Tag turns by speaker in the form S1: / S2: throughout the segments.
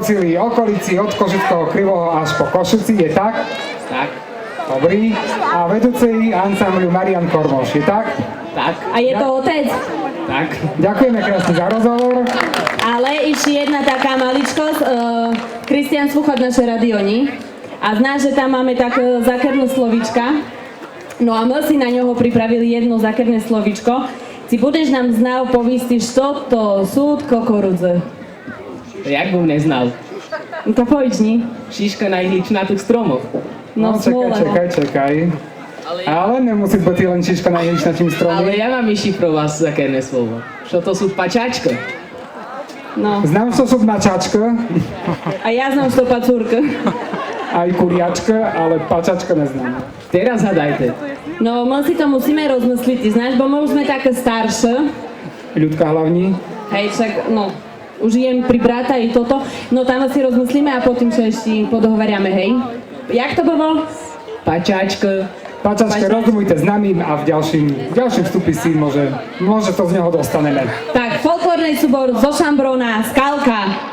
S1: celý okolici od Košického Krivoho až po Košici, je tak?
S2: Tak.
S1: Dobrý. A vedúcej ansámblu Marian Kormoš, je tak?
S2: Tak.
S3: A je to otec?
S2: Tak.
S1: Ďakujeme krásne za rozhovor.
S3: Ale ešte jedna taká maličkosť. Kristián slúcha naše radioni a znáš, že tam máme tak zákernú slovíčka. No a my si na ňoho pripravili jedno zákerné slovíčko. Si budeš nám znal povístiť, čo to sú kukurudze.
S2: Jak bym neznal?
S3: No to pojdź,
S2: Šiška najhličnatých stromov.
S3: No
S1: Čekaj. Ale nemusí byť len šiška najhličnatým stromom.
S2: Ale ja mám ešte pro vás zakerné slovo. Čo to sú pačačka?
S3: No.
S1: Znám, čo sú mačačka,
S3: A ja znam što pacurka.
S1: aj kuriačka, ale pačačka neznám.
S2: Teraz hadajte.
S3: No, my si to musíme rozmysliť, ty znáš, bo my už sme také staršie.
S1: Ľudka hlavní.
S3: Hej, však, no, už jem pri brata i toto. No, tam si rozmyslíme a potom sa ešte podohovariame, hej. Jak to bolo?
S2: Pačačka.
S1: Pačačka, rozumujte s nami a v ďalším vstupy si môže to z neho dostaneme.
S3: Tak, folklórny súbor zo Šambrona, Skalka.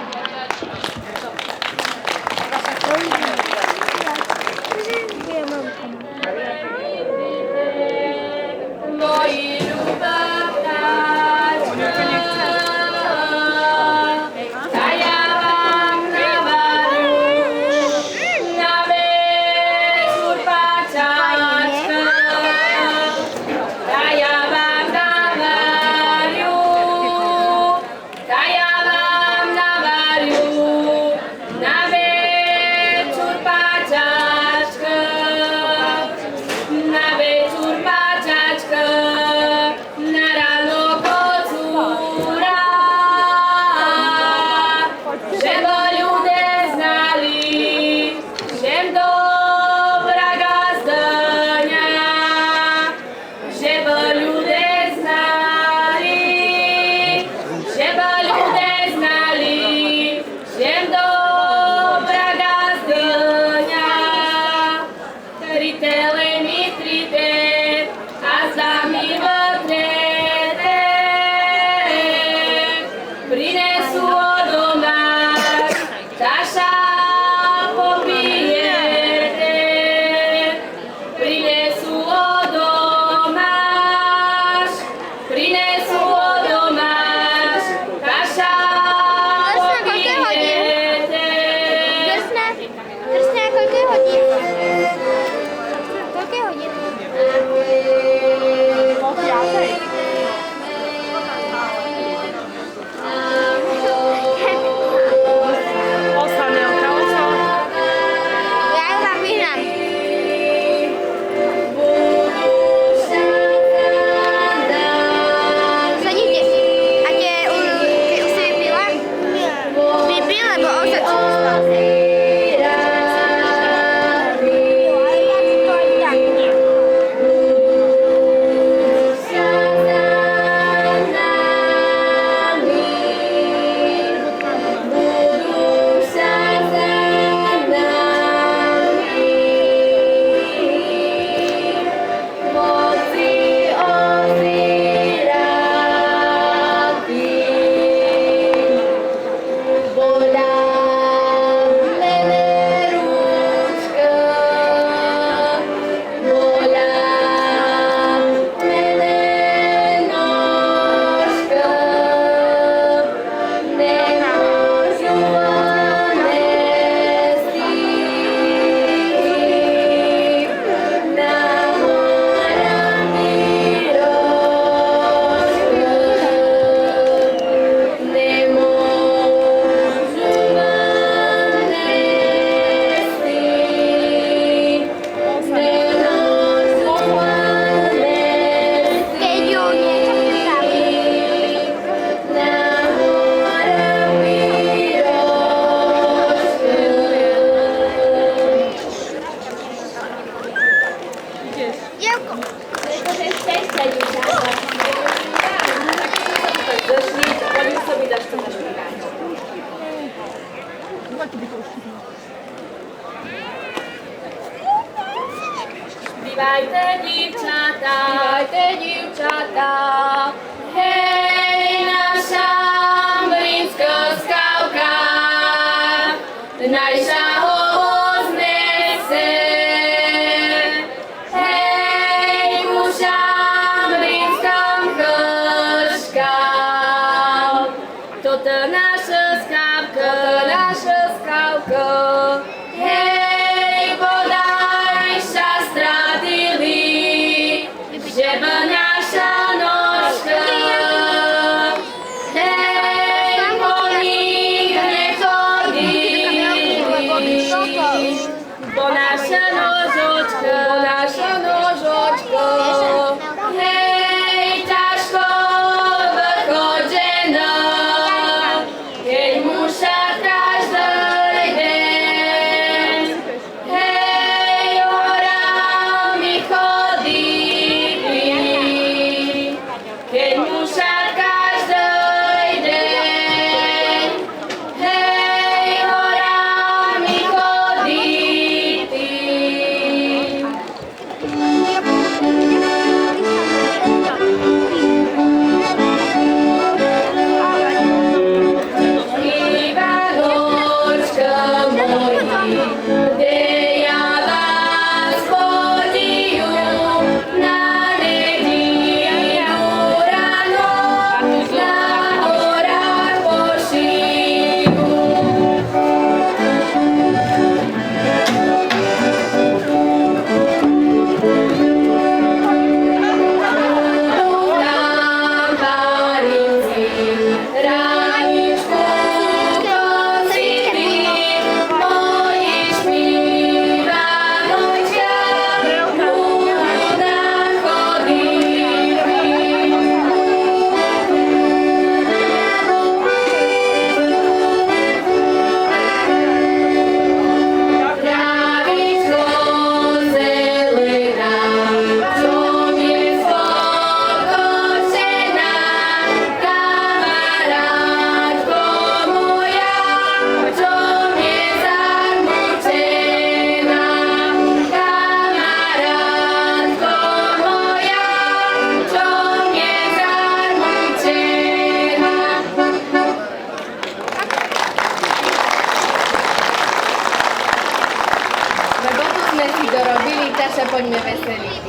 S4: Spívajte, divčatá, hej, naša Šambrínska skávka,
S3: našeho oznese. Hej, mužám rímskom chrškal, toto naša skávka, hej, bodaj sa stratili, že by naša nožka. Hej, po nich nechodili, bo naša nožočka, hej, ťažko vychodená, keď muša každý deň, hej, horami chodili, keď muša každý deň, hej, horami chodili. Ivanočka moji, kde ja vás podiu na nedílu ráno, na horách pošiju. Tam paríci, ráničku kosity, moji špívanočka, ľuda chodili. Trávičko zelená, som je spokočená, kamarátko moja, som je zarmučená, kamarátko moja, som je zarmučená.
S4: Lebo tu sme si dorobili, tak sa poďme veseliť.